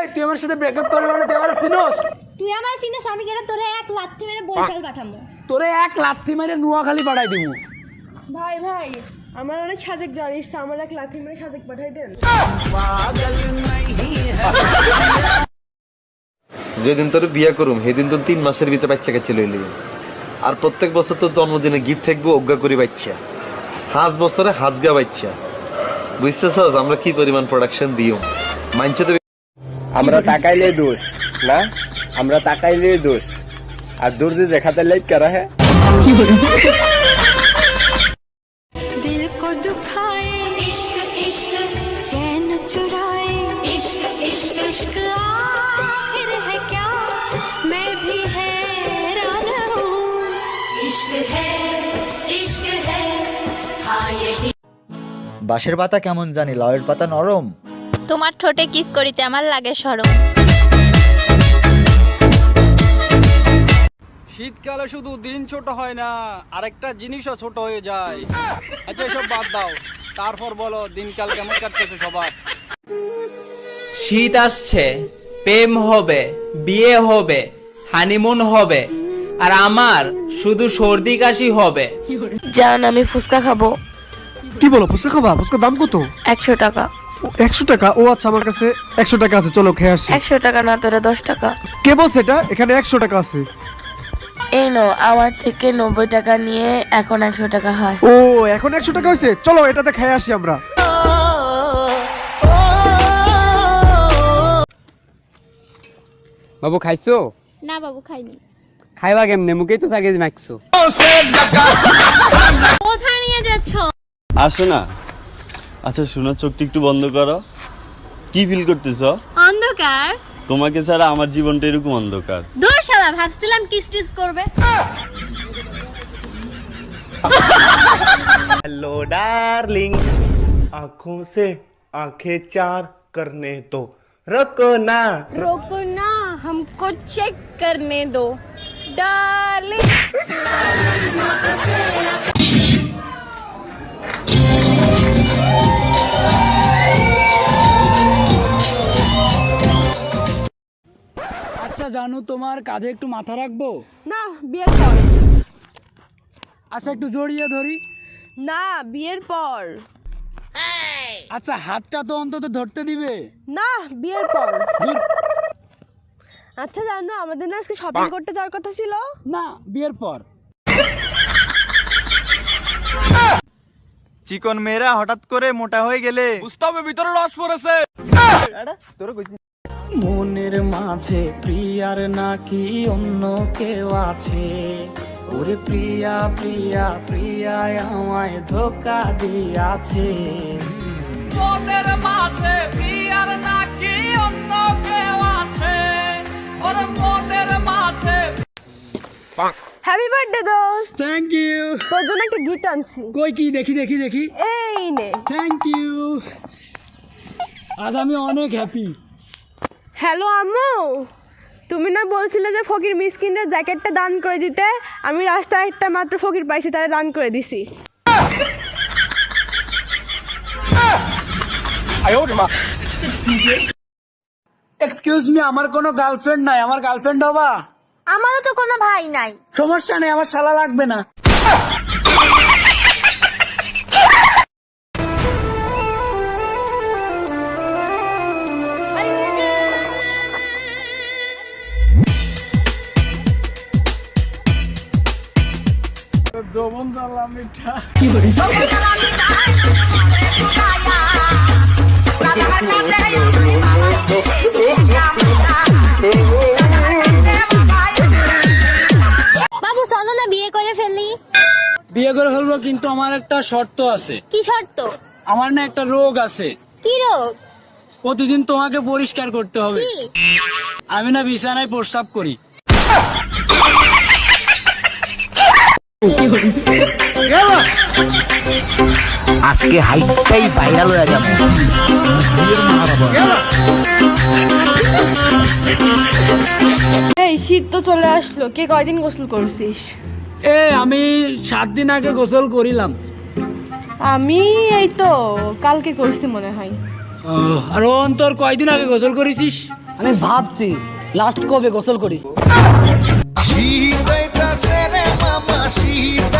এই তুই আমার সাথে ব্রেকআপ করবি মানে তুই আমার চিনোস? তুই আমার চিনিস আমি কেন তোরে এক লাথি মেরে বরিশাল পাঠামু? তোরে এক লাথি মেরে নোয়াখালী পাঠাই দিব। ভাই ভাই আমার অনেক সাজেক যাওয়ার ইচ্ছা, আমার এক লাথি মেরে সাজেক পাঠাই দেন। যেদিন তোর বিয়া করুম সেদিন তো 3 মাসের ভিতরে বাচ্চা কাচ্চা লইলি। আর প্রত্যেক বছর তোর জন্মদিনে গিফট থাকবো অজ্ঞা করি বাচ্চা, 5 বছরে হাজগা বাচ্চা। বুঝতেছ আমরা কি পরিমাণ প্রোডাকশন দিও মানছে তো। আমরা তাকাইলে দোষ না, আমরা তাকাইলে দোষ, আর দূর যে দেখাতে লাইক করা হ্যাঁ। दिल को दुखाए इश्क इश्क चैन चुराए इश्क इश्क इश्क आखिर है क्या मैं भी हैरान हूँ इश्क है हाँ यही। বাঁশের পাতা কেমন জানি, লাউয়ের পাতা নরম। তোমার ঠোঁটে কিস করিতে আমার লাগে শরম। শীতকালে শুধু দিন ছোট হয় না, আরেকটা জিনিসও ছোট হয়ে যায়। আচ্ছা এসব বাদ দাও, তারপর বলো দিনকাল কেমন কাটতেছে সবার? শীত আসছে, প্রেম হবে, বিয়ে হবে, হানিমুন হবে, আর আমার শুধু সর্দি কাশি হবে। জান আমি ফুচকা খাবো। কি বলো, ফুচকা খাবা? ফুচকার দাম কত? 100 টাকা। 100 টাকা? ও আচ্ছা, আমার কাছে 100 টাকা আছে, চলো খেয়ে আসি। 100 টাকা না তোরা 10 টাকা। কে বলছে এটা? এখানে 100 টাকা আছে। এই নো আমার থেকে 90 টাকা নিয়ে এখন 100 টাকা হয়। ও এখন 100 টাকা হয়েছে, চলো এটাতে খেয়ে আসি আমরা। বাবু খাইছো? না বাবু খাইনি। খাইবা কেমনে? মুখেই তো চাগিয়ে মাখছো। কোথায় নিয়ে যাচ্ছ? আসো না। আচ্ছা শোনো, চোখটি একটু বন্ধ করো। কি ফিল করতেছ? অন্ধকার। তোমাকে ছাড়া আমার জীবনটা এরকম অন্ধকার। দূর শালা, ভাবছিলাম কিস টিস করবে। हेलो डार्लिंग, आंखों से आंखें चार करने दो, रुको ना रोको ना हमको चेक करने दो डार्लिंग। আচ্ছা জানু, তোমার কাঁধে একটু মাথা রাখবো? না বিয়ের পর। আচ্ছা একটু জড়িয়ে ধরি? না বিয়ের পর। আচ্ছা হাতটা তো অন্তত ধরতে দিবে? না বিয়ের পর। ধুর, আচ্ছা জানো আমাদের না আজকে শপিং করতে যাওয়ার কথা ছিল। না বিয়ের পর। চিকন মেয়েরা হঠাৎ করে মোটা হয়ে গেলে বুঝতে হবে ভিতরে রস পড়েছে। মনের মাঝে প্রিয়ার নাকি অন্য কেউ আছে, ওরে প্রিয়া প্রিয়া প্রিয়া আমায় ধোকা দিয়াছে। মনের মাঝে প্রিয়ার নাকি অন্য কেউ আছে, ওরে মনের মাঝে। হ্যাপি বার্থডে দোস্ত। Thank you. তোর জন্য একটা গিফট আনছি। কই কি দেখি দেখি দেখি। এই নে। Thank you. আজ আমি অনেক হ্যাপি। হ্যালো আম্মু, তুমি না বলছিলে যে ফকির মিসকিনদের জ্যাকেটটা দান করে দিতে? আমি রাস্তায় একটা মাত্র ফকির পাইছি, তারা দান করে দিছি। এক্সকিউজ মি, আমার কোনো গার্লফ্রেন্ড নাই, আমার গার্লফ্রেন্ড হবা? আমারও তো কোনো ভাই নাই। সমস্যা নেই, আমার শালা লাগবে না। যৌবন জ্বালা মিঠা। বাবু চলো না বিয়ে করে ফেলি। বিয়ে করে ফেলবো, কিন্তু আমার একটা শর্ত আছে। কি শর্ত? আমার না একটা রোগ আছে। কি রোগ? প্রতিদিন তোমাকে পরিষ্কার করতে হবে। কি? আমি না বিছানায় প্রস্রাব করি। আজকে হাইটাই ভাইরাল হয়ে যাবে। এই শীত তো চলে আসলো, কে কয়দিন গোসল করছিস? আমি 7 দিন আগে গোসল করিলাম। আমি এই তো কালকে করছি মনে হয়। আর অন্তর কয়দিন আগে গোসল করেছিস? আমি ভাবছি লাস্ট কবে গোসল করিস? শীত আইতাছে রে মামা, শীত